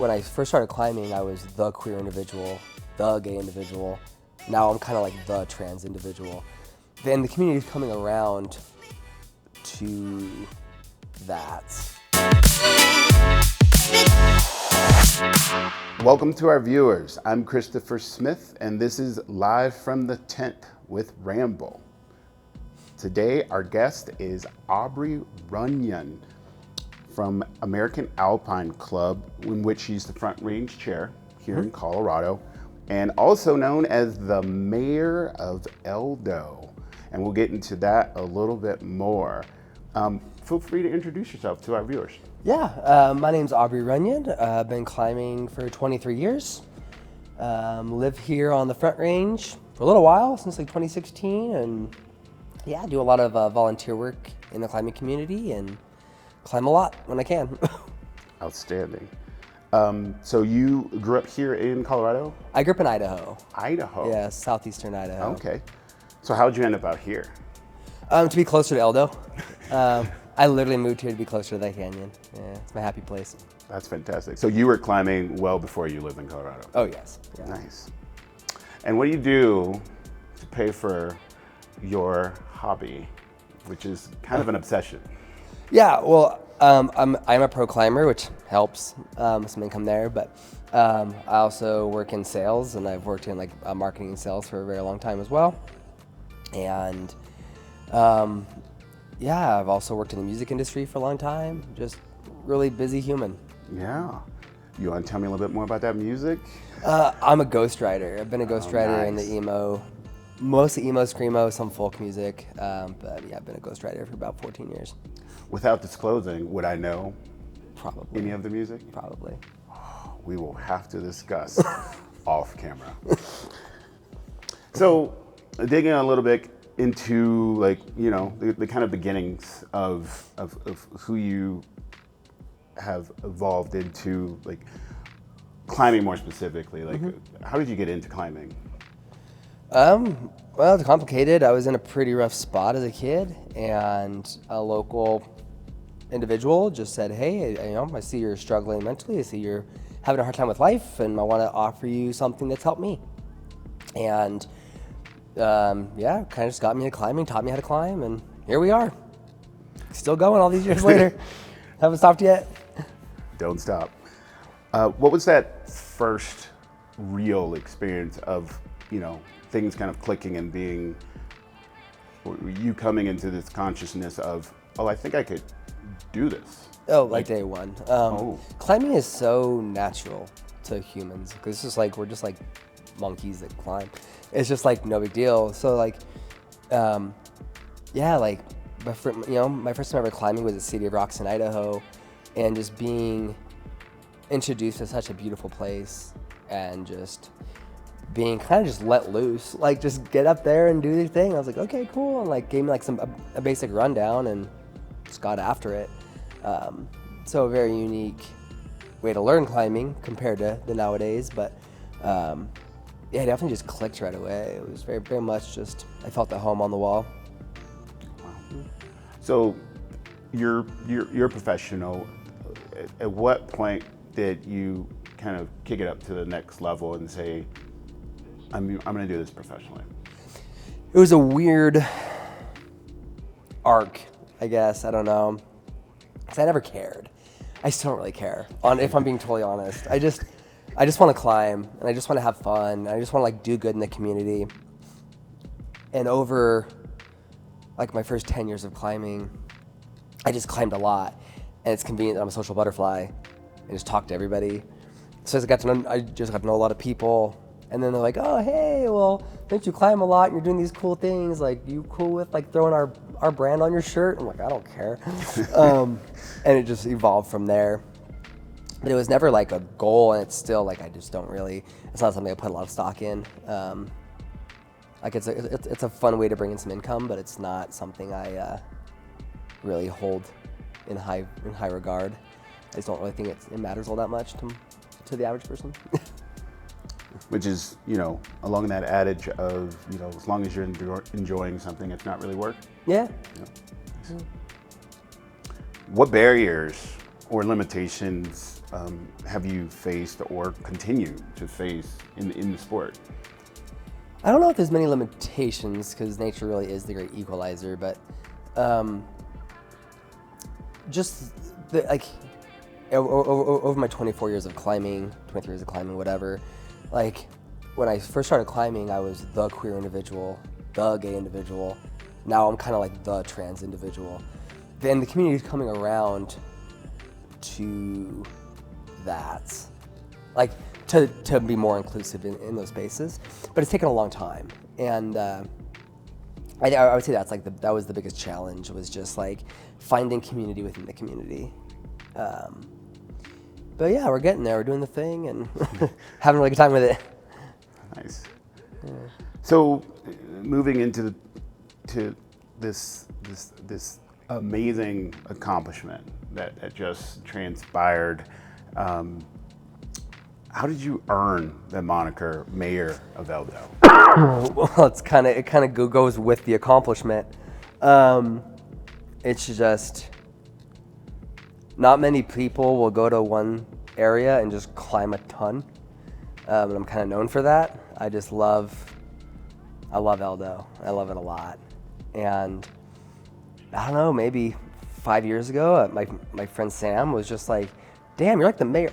when I first started climbing, I was the queer individual, the gay individual. Now I'm kind of like the trans individual. Then the community is coming around to that. Welcome to our viewers. I'm Christopher Smith, and this is Live from the Tent with Ramble. Today, our guest is Aubrey Runyon from American Alpine Club, in which she's the Front Range Chair here in Colorado, and also known as the Mayor of Eldo. And we'll get into that a little bit more. Feel free to introduce yourself to our viewers. Yeah, my name's Aubrey Runyon. I've been climbing for 23 years. Live here on the Front Range for a little while, since like 2016, and yeah, do a lot of volunteer work in the climbing community and climb a lot when I can. Outstanding. So you grew up here in Colorado? I grew up in Idaho. Idaho? Yeah, southeastern Idaho. Okay. So how'd you end up out here? To be closer to Eldo. I literally moved here to be closer to that canyon. Yeah, it's my happy place. That's fantastic. So you were climbing well before you lived in Colorado? Oh, yes. Yeah. Nice. And what do you do to pay for your hobby, which is kind of an obsession? Yeah, well, I'm a pro climber, which helps some income there, but I also work in sales, and I've worked in like marketing and sales for a very long time as well. And yeah, I've also worked in the music industry for a long time. Just really busy human. Yeah. You want to tell me a little bit more about that music? I'm a ghostwriter. I've been a ghostwriter in nice. the emo, mostly emo, screamo, some folk music. But yeah, I've been a ghostwriter for about 14 years. Without disclosing, would I know Probably. any of the music? Probably. We will have to discuss off camera. So, digging a little bit into like, you know, the kind of beginnings of who you have evolved into, like climbing more specifically, like how did you get into climbing? Well, it's complicated. I was in a pretty rough spot as a kid, and a local individual just said, "Hey, I see you're struggling mentally. I see you're having a hard time with life, and I want to offer you something that's helped me." And yeah, kind of just got me into climbing, taught me how to climb, and here we are, still going all these years later. Haven't stopped yet. Don't stop. What was that first real experience of, you know, things kind of clicking and being, you coming into this consciousness of, oh, I think I could do this? Oh, like day one. Climbing is so natural to humans because it's just like we're just like monkeys that climb. It's just like no big deal. So like, yeah, like my first time ever climbing was at City of Rocks in Idaho, and just being introduced to such a beautiful place and just being kind of just let loose, like just get up there and do your thing. I was like, okay, cool, and like gave me like a basic rundown and just got after it. So a very unique way to learn climbing compared to the nowadays, but yeah, it definitely just clicked right away. It was very, very much just, I felt at home on the wall. Wow. So you're a professional. At what point did you kind of kick it up to the next level and say, I'm going to do this professionally? It was a weird arc, I guess. I don't know. Because I never cared. I still don't really care, if I'm being totally honest. I just want to climb, and I just want to have fun. And I just want to like do good in the community. And over like my first 10 years of climbing, I just climbed a lot. And it's convenient that I'm a social butterfly and just talk to everybody. So I just got to know a lot of people. And then they're like, oh, hey, well, don't you climb a lot and you're doing these cool things? Like, you cool with like throwing our brand on your shirt? I'm like, I don't care. And it just evolved from there. But it was never like a goal, and it's still like, I just don't really, it's not something I put a lot of stock in. Like it's a fun way to bring in some income, but it's not something I really hold in high regard. I just don't really think it matters all that much to the average person. Which is, you know, along that adage of, you know, as long as you're enjoying something, it's not really work. Yeah. What barriers or limitations have you faced or continue to face in the sport? I don't know if there's many limitations because nature really is the great equalizer, but just over my 24 years of climbing, 23 years of climbing, whatever, like when I first started climbing, I was the queer individual, the gay individual. Now I'm kind of like the trans individual. Then the community is coming around to that, like to be more inclusive in those spaces, but it's taken a long time, and I would say that's like that was the biggest challenge, was just like finding community within the community. But yeah, we're getting there. We're doing the thing and having a really good time with it. Nice. Yeah. So, moving into this amazing accomplishment that just transpired. How did you earn the moniker Mayor of Eldo? Well, it kind of goes with the accomplishment. It's just not many people will go to one area and just climb a ton. And I'm kind of known for that. I love Eldo. I love it a lot. And I don't know, maybe 5 years ago, my friend Sam was just like, "Damn, you're like the mayor."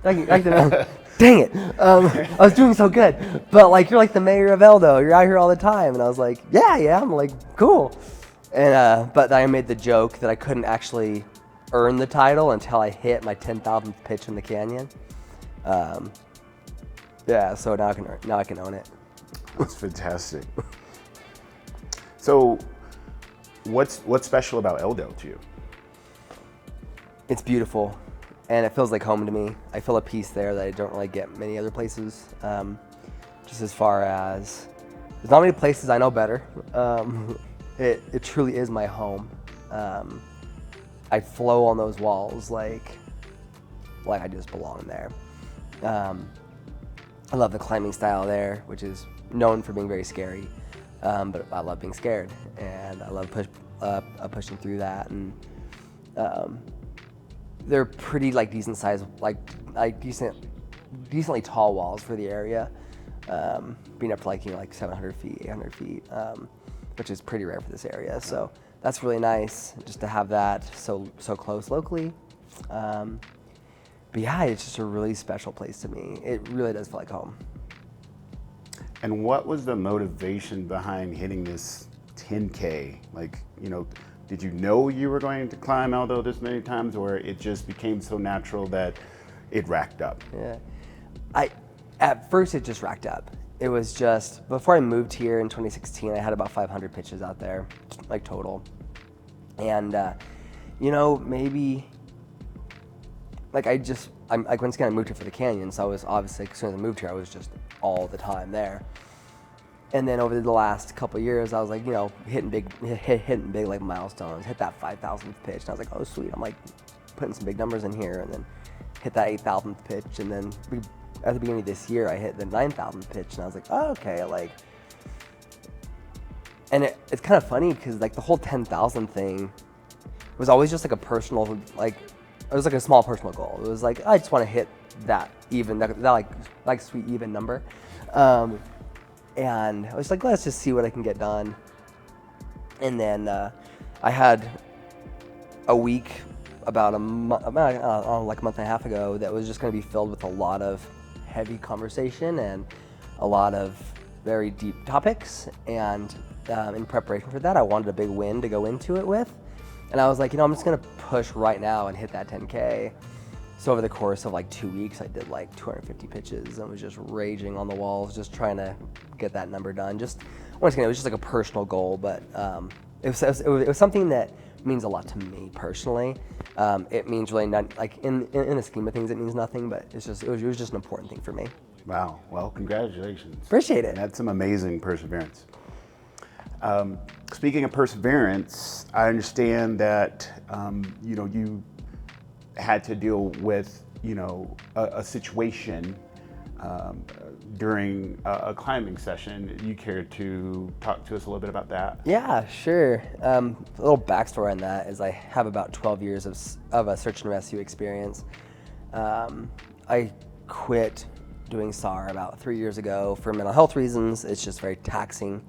Like the, dang it! I was doing so good, but like you're like the mayor of Eldo. You're out here all the time, and I was like, "Yeah." I'm like, "Cool." And but I made the joke that I couldn't actually earn the title until I hit my 10,000th pitch in the canyon. Yeah, so now I can own it. That's fantastic. So, what's special about Eldo to you? It's beautiful, and it feels like home to me. I feel a peace there that I don't really get many other places. Just as far as, there's not many places I know better. It truly is my home. I flow on those walls like I just belong there. I love the climbing style there, which is known for being very scary. But I love being scared, and I love pushing through that. And they're pretty like decent size, decently tall walls for the area. Being up to like 700 feet, 800 feet, which is pretty rare for this area. So that's really nice just to have that so close locally. But yeah, it's just a really special place to me. It really does feel like home. And what was the motivation behind hitting this 10K? Like, did you know you were going to climb Eldo this many times, or it just became so natural that it racked up? Yeah, at first it just racked up. It was just, before I moved here in 2016, I had about 500 pitches out there, like total. And, maybe, like I'm like, once again, I moved here for the canyon, so I was obviously, as soon as I moved here, I was just all the time there. And then over the last couple of years, I was like, hitting big like milestones, hit that 5,000th pitch, and I was like, oh sweet, I'm like putting some big numbers in here, and then hit that 8,000th pitch, and then at the beginning of this year, I hit the 9,000th pitch, and I was like, oh, okay, like, and it's kind of funny because like the whole 10,000 thing was always just like a personal, like, it was like a small personal goal. It was like, I just want to hit that even, that like sweet even number. And I was like, let's just see what I can get done. And then I had a week like a month and a half ago that was just going to be filled with a lot of heavy conversation and a lot of very deep topics. And in preparation for that, I wanted a big win to go into it with. And I was like, I'm just going to push right now and hit that 10K. So over the course of like 2 weeks, I did like 250 pitches and was just raging on the walls, just trying to get that number done. Just, once again, it was just like a personal goal, but it was something that means a lot to me personally. It means really not, like in the scheme of things, it means nothing, but it was just an important thing for me. Wow. Well, congratulations. Appreciate it. That's some amazing perseverance. Speaking of perseverance, I understand that you had to deal with a situation during a climbing session. You care to talk to us a little bit about that? Yeah, sure. A little backstory on that is I have about 12 years of a search and rescue experience. I quit doing SAR about 3 years ago for mental health reasons. It's just very taxing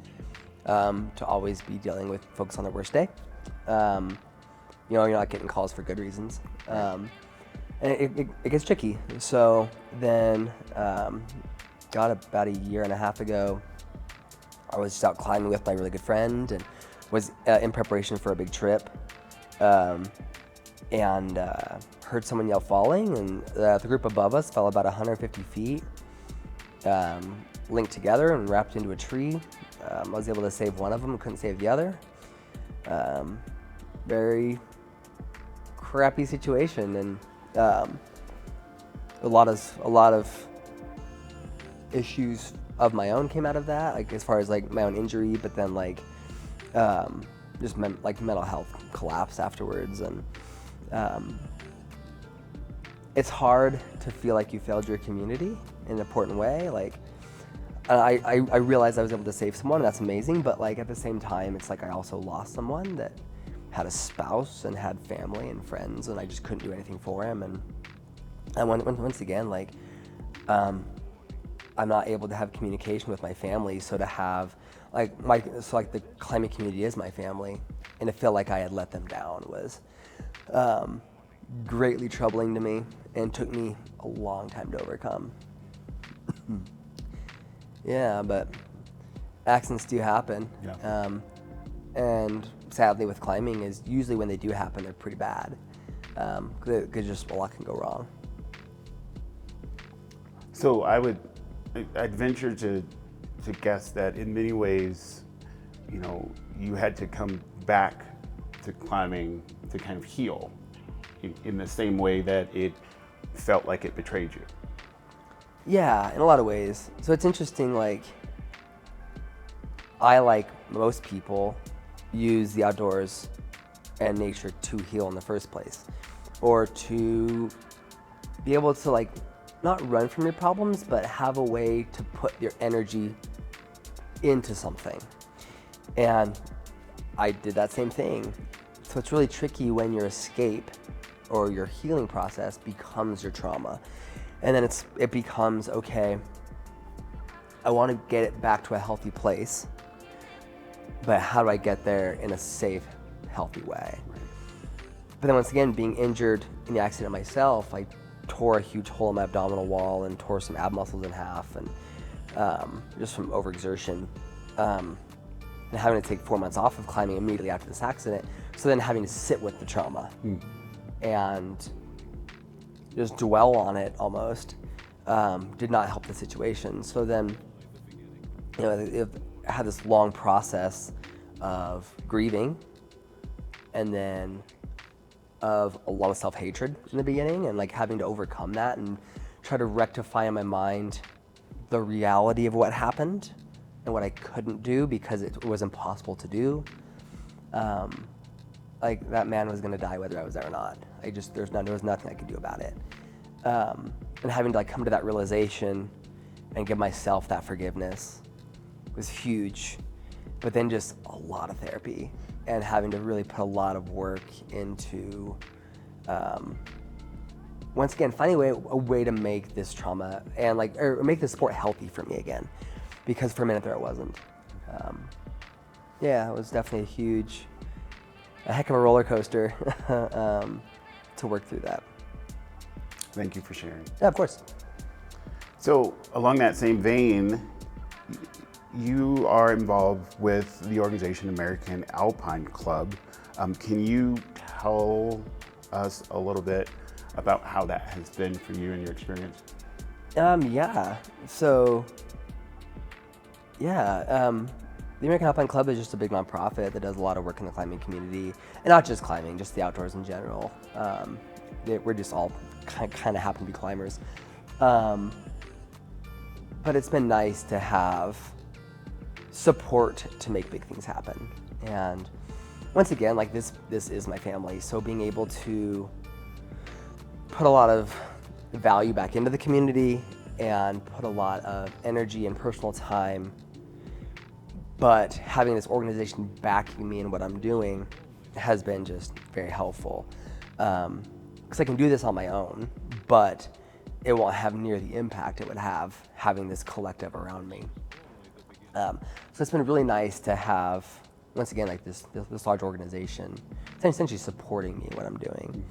to always be dealing with folks on their worst day. You're not getting calls for good reasons. And it gets tricky. So then, got about a year and a half ago, I was just out climbing with my really good friend and was in preparation for a big trip. And heard someone yell falling, and the group above us fell about 150 feet, linked together and wrapped into a tree. I was able to save one of them, couldn't save the other. Very crappy situation, and a lot of issues of my own came out of that, like as far as like my own injury, but then like just mental health collapse afterwards. And it's hard to feel like you failed your community in an important way. Like I realized I was able to save someone, and that's amazing, but like at the same time, it's like I also lost someone that had a spouse and had family and friends, and I just couldn't do anything for him. And once again, like I'm not able to have communication with my family, so to have the climate community is my family, and to feel like I had let them down was greatly troubling to me, and took me a long time to overcome. Yeah, but accidents do happen. Yeah. And sadly with climbing is usually when they do happen, they're pretty bad. Because just a lot can go wrong. So I'd venture to guess that in many ways, you had to come back to climbing to kind of heal in the same way that it felt like it betrayed you. Yeah, in a lot of ways. So it's interesting, like, I, like most people, use the outdoors and nature to heal in the first place, or to be able to, like, not run from your problems, but have a way to put your energy into something. And I did that same thing. So it's really tricky when your escape or your healing process becomes your trauma. And then it becomes, okay, I want to get it back to a healthy place, but how do I get there in a safe, healthy way? But then once again, being injured in the accident myself, I tore a huge hole in my abdominal wall and tore some ab muscles in half, and just from overexertion. And having to take 4 months off of climbing immediately after this accident. So then having to sit with the trauma and just dwell on it almost did not help the situation. So then, I had this long process of grieving, and then of a lot of self-hatred in the beginning, and like having to overcome that and try to rectify in my mind the reality of what happened and what I couldn't do because it was impossible to do. Like that man was gonna die whether I was there or not. There was nothing I could do about it. And having to like come to that realization and give myself that forgiveness was huge. But then just a lot of therapy and having to really put a lot of work into, once again, finding a way to make this trauma and or make this sport healthy for me again, because for a minute there it wasn't. Yeah, it was definitely a heck of a roller coaster to work through that. Thank you for sharing. Yeah, of course. So along that same vein, you are involved with the organization American Alpine Club. Can you tell us a little bit about how that has been for you and your experience? Yeah. So, the American Alpine Club is just a big nonprofit that does a lot of work in the climbing community, and not just climbing, just the outdoors in general. We're just all kind of happen to be climbers. But it's been nice to have support to make big things happen. And once again, like this is my family. So being able to put a lot of value back into the community and put a lot of energy and personal time, but having this organization backing me in what I'm doing has been just very helpful. because I can do this on my own, but it won't have near the impact it would have having this collective around me. So it's been really nice to have, once again, like this large organization essentially supporting me what I'm doing.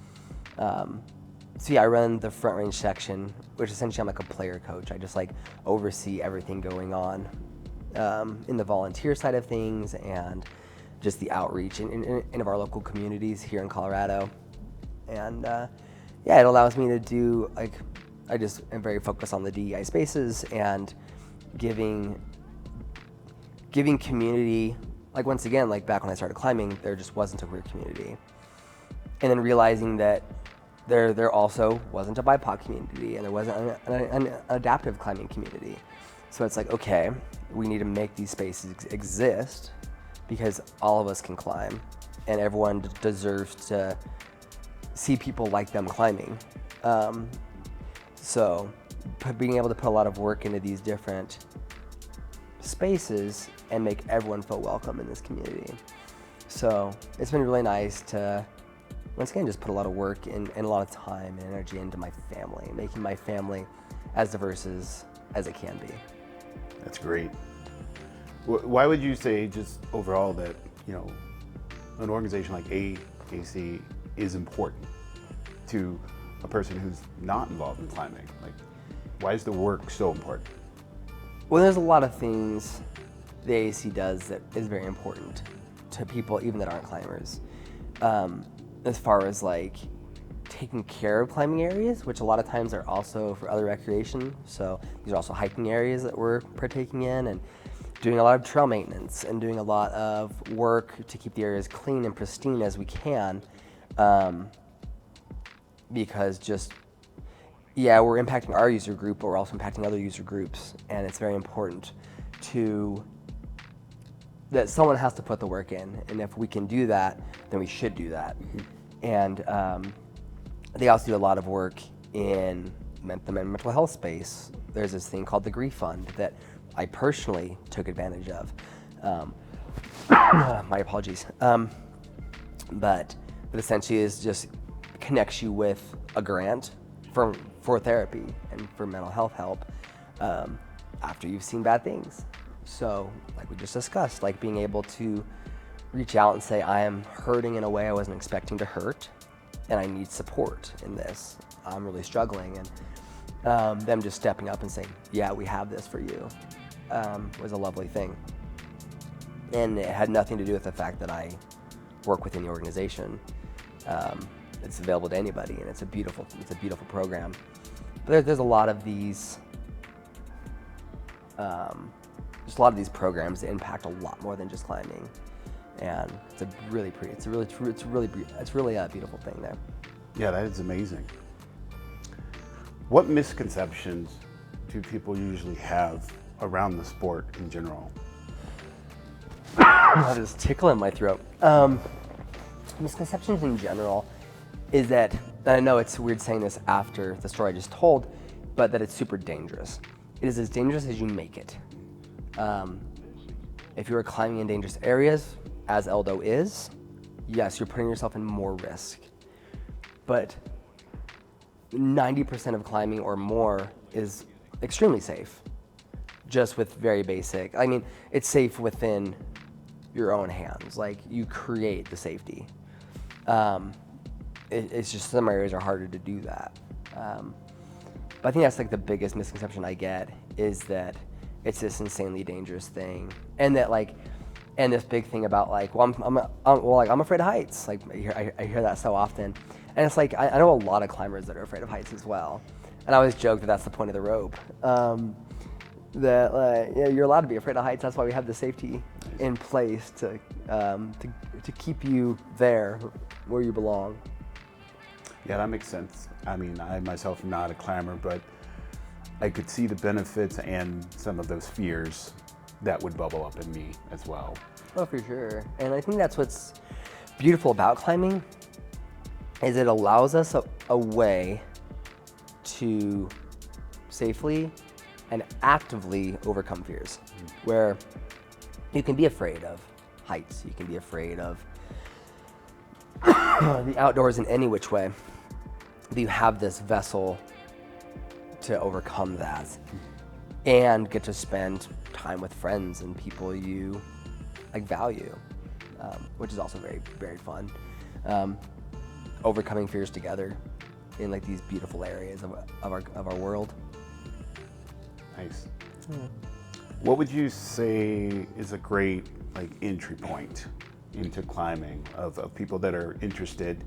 So yeah, I run the Front Range section, which essentially I'm like a player coach. I just like oversee everything going on in the volunteer side of things and just the outreach in of our local communities here in Colorado. And yeah, it allows me to do, like, I just am very focused on the DEI spaces and giving community, like once again, like back when I started climbing, there just wasn't a queer community. And then realizing that there also wasn't a BIPOC community and there wasn't an adaptive climbing community. So it's like, okay, we need to make these spaces exist because all of us can climb and everyone deserves to see people like them climbing. So being able to put a lot of work into these different spaces and make everyone feel welcome in this community. So it's been really nice to, once again, just put a lot of work and a lot of time and energy into my family, making my family as diverse as it can be. That's great. Why would you say, just overall, that an organization like AAC is important to a person who's not involved in climbing? Like, why is the work so important? Well, there's a lot of things the AAC does that is very important to people even that aren't climbers. As far as like taking care of climbing areas, which a lot of times are also for other recreation. So these are also hiking areas that we're partaking in, and doing a lot of trail maintenance and doing a lot of work to keep the areas clean and pristine as we can. Because just, yeah, we're impacting our user group, but we're also impacting other user groups. And it's very important that someone has to put the work in. And if we can do that, then we should do that. And they also do a lot of work in the mental health space. There's this thing called the Grief Fund that I personally took advantage of. My apologies. But essentially is just connects you with a grant for therapy and for mental health help after you've seen bad things. So like we just discussed, like being able to reach out and say, I am hurting in a way I wasn't expecting to hurt and I need support in this. I'm really struggling. And them just stepping up and saying, yeah, we have this for you, was a lovely thing. And it had nothing to do with the fact that I work within the organization. It's available to anybody, and it's a beautiful program. But there's a lot of these, just a lot of these programs that impact a lot more than just climbing, and it's really a beautiful thing there. Yeah, that is amazing. What misconceptions do people usually have around the sport in general? That is tickling my throat. Misconceptions in general is that, and I know it's weird saying this after the story I just told, but that it's super dangerous. It is as dangerous as you make it. If you're climbing in dangerous areas, as Eldo is, yes, you're putting yourself in more risk. But 90% of climbing or more is extremely safe, just with very basic, I mean, it's safe within your own hands. Like, you create the safety. It's just some areas are harder to do that. But I think that's like the biggest misconception I get, is that it's this insanely dangerous thing, and that like, and this big thing about like, well, I'm afraid of heights. Like I hear that so often, and it's like I know a lot of climbers that are afraid of heights as well, and I always joke that that's the point of the rope. That yeah, you're allowed to be afraid of heights. That's why we have the safety in place to keep you there where you belong. Yeah, that makes sense. I mean, I myself am not a climber, but I could see the benefits and some of those fears that would bubble up in me as well. Oh, for sure. And I think that's what's beautiful about climbing, is it allows us a way to safely and actively overcome fears, where you can be afraid of heights, you can be afraid of the outdoors in any which way, But you have this vessel to overcome that and get to spend time with friends and people you like value, which is also very, very fun. Overcoming fears together in like these beautiful areas of our world. Nice. What would you say is a great like entry point into climbing of people that are interested,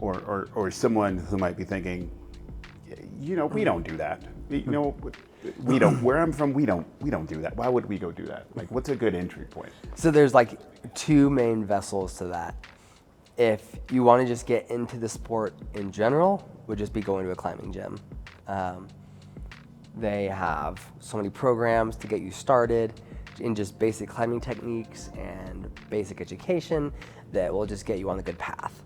or someone who might be thinking, you know, we don't do that. You know, we don't. Where I'm from, we don't do that. Why would we go do that? Like, what's a good entry point? So there's like two main vessels to that. If you want to just get into the sport in general, would just be going to a climbing gym. They have so many programs to get you started in just basic climbing techniques and basic education that will just get you on the good path.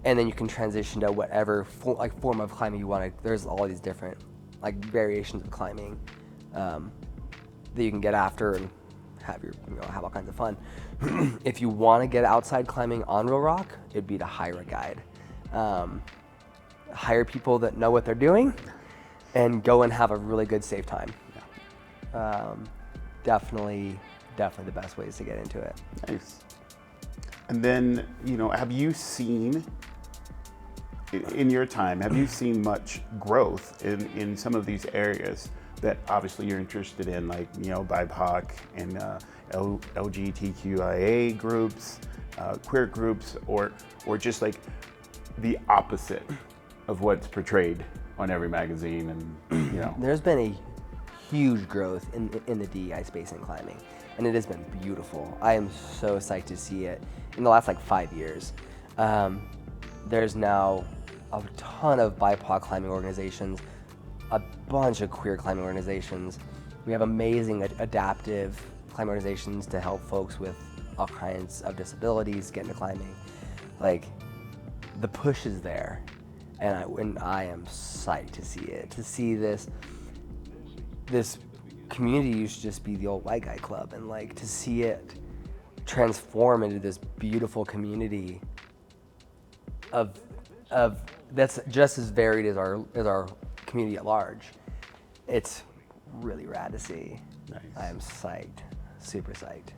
And then you can transition to whatever form of climbing you want. There's all these different like variations of climbing that you can get after and have all kinds of fun. If you want to get outside climbing on real rock, it'd be to hire a guide. Hire people that know what they're doing and go and have a really good safe time. Definitely the best ways to get into it. Nice. And then, you know, have you seen in your time, have you seen much growth in some of these areas that obviously you're interested in, like, you know, BIPOC and LGBTQIA groups, queer groups, or just like the opposite of what's portrayed on every magazine? And you know, there's been a huge growth in the DEI space in climbing, and it has been beautiful. I am so psyched to see it in the last like 5 years. There's now a ton of BIPOC climbing organizations, a bunch of queer climbing organizations. We have amazing adaptive climbing organizations to help folks with all kinds of disabilities get into climbing. Like, the push is there, and I am psyched to see it. To see this community used to just be the old white guy club, and like to see it transform into this beautiful community of that's just as varied as our community at large. It's really rad to see. Nice. I am psyched, super psyched.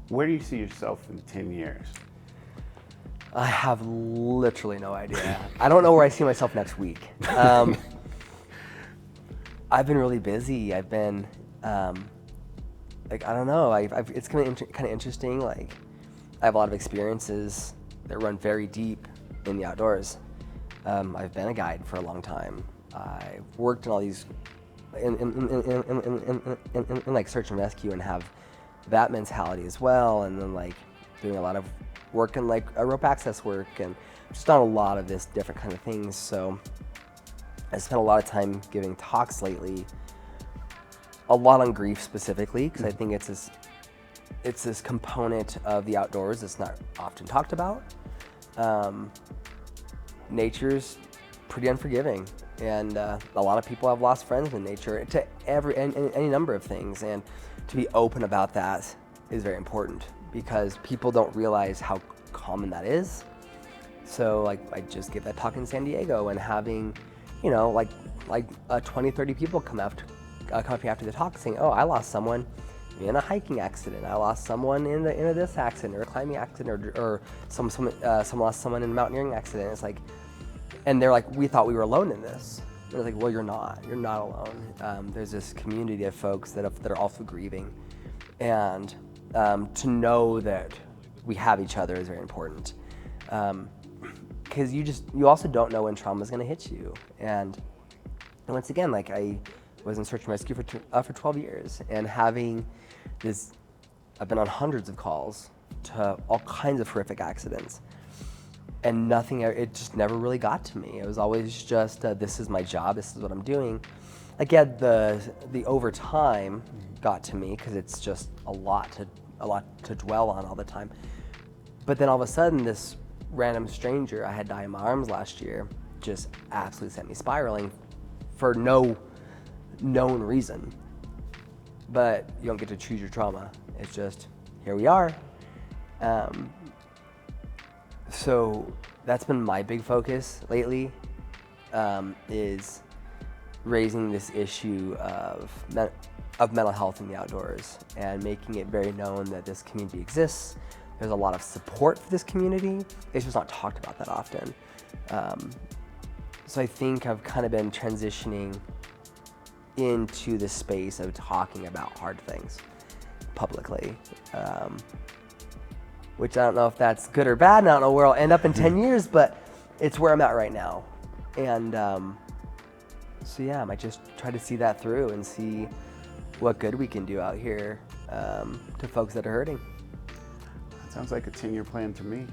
Where do you see yourself in 10 years? I have literally no idea. I don't know where I see myself next week. I've been really busy. I've been, like, I don't know. It's kind of interesting. Like, I have a lot of experiences that run very deep in the outdoors. I've been a guide for a long time. I've worked in all these, in like search and rescue, and have that mentality as well. And then like doing a lot of work in like rope access work, and just done a lot of this different kind of things. So I spent a lot of time giving talks lately, a lot on grief specifically, because I think it's this component of the outdoors that's not often talked about. Nature's pretty unforgiving, and a lot of people have lost friends in nature to any number of things, and to be open about that is very important, because people don't realize how common that is. So like, I just gave that talk in San Diego, and having, you know, like 20, 30 people come up to me after the talk saying, oh, I lost someone in a hiking accident. I lost someone in a this accident, or a climbing accident, or someone lost someone in a mountaineering accident. It's like, and they're like, we thought we were alone in this. And it's like, well, you're not alone. There's this community of folks that are also grieving, and to know that we have each other is very important. Because you also don't know when trauma is going to hit you. And once again, like, I was in search and rescue for 12 years, and having this, I've been on hundreds of calls to all kinds of horrific accidents, and it just never really got to me. It was always just, this is my job, this is what I'm doing. Again, the over time got to me, because it's just a lot to dwell on all the time. But then all of a sudden, this random stranger I had die in my arms last year just absolutely sent me spiraling for no known reason. But you don't get to choose your trauma. It's just, here we are. So that's been my big focus lately, is raising this issue of mental health in the outdoors and making it very known that this community exists. There's a lot of support for this community. It's just not talked about that often. So I think I've kind of been transitioning into the space of talking about hard things publicly, which I don't know if that's good or bad, and I don't know where I'll end up in 10 years, but it's where I'm at right now. And so yeah, I might just try to see that through and see what good we can do out here to folks that are hurting. That sounds like a 10-year plan to me.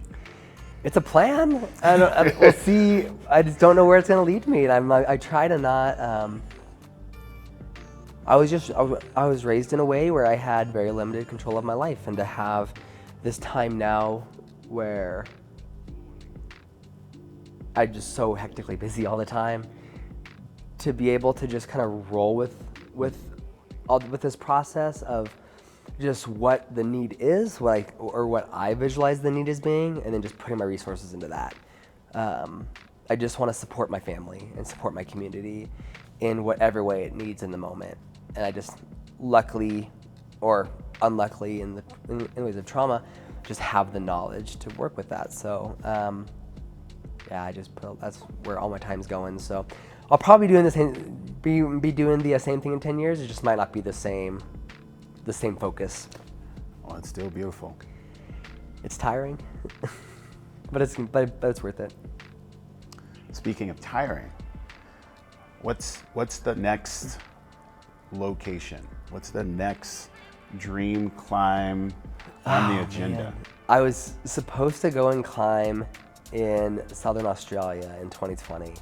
It's a plan. We'll see. I just don't know where it's going to lead me. And I try to not. I was raised in a way where I had very limited control of my life, and to have this time now where I'm just so hectically busy all the time, to be able to just kind of roll with this process of just what the need is, what I visualize the need as being, and then just putting my resources into that. I just want to support my family and support my community in whatever way it needs in the moment. And I just, luckily or unluckily in ways of trauma, just have the knowledge to work with that. So yeah, that's where all my time's going. So I'll probably be doing the same thing in 10 years. It just might not be the same focus. Well, it's still beautiful. It's tiring, but it's worth it. Speaking of tiring, what's the next location? What's the next dream climb on the agenda? Man. I was supposed to go and climb in Southern Australia in 2020.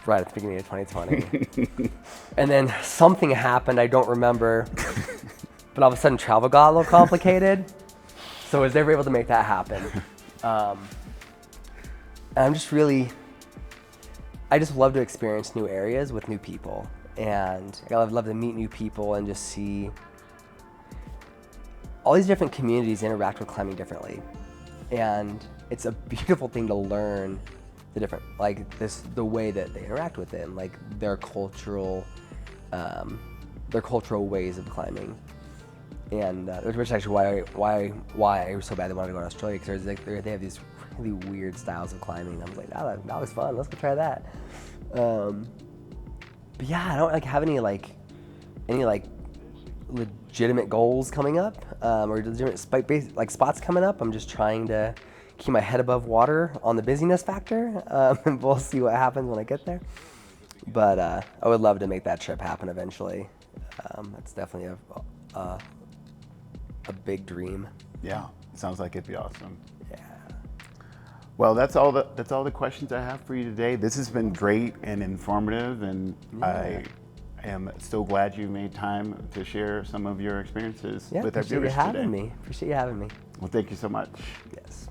Right at the beginning of 2020. And then something happened, I don't remember, but all of a sudden travel got a little complicated. So I was never able to make that happen. And I just love to experience new areas with new people. And I love to meet new people and just see all these different communities interact with climbing differently. And it's a beautiful thing to learn the different, the way that they interact with it, and their cultural ways of climbing. And which is actually why I so badly wanted to go to Australia, because they have these really weird styles of climbing. And I was like, that was fun. Let's go try that. But yeah, I don't have any legitimate goals coming up, or legitimate spots coming up. I'm just trying to keep my head above water on the busyness factor, and we'll see what happens when I get there. But I would love to make that trip happen eventually. That's definitely a big dream. Yeah, it sounds like it'd be awesome. Yeah. Well, that's all the questions I have for you today. This has been great and informative, and I am so glad you made time to share some of your experiences with our viewers today. Appreciate you having me. Well, thank you so much. Yes.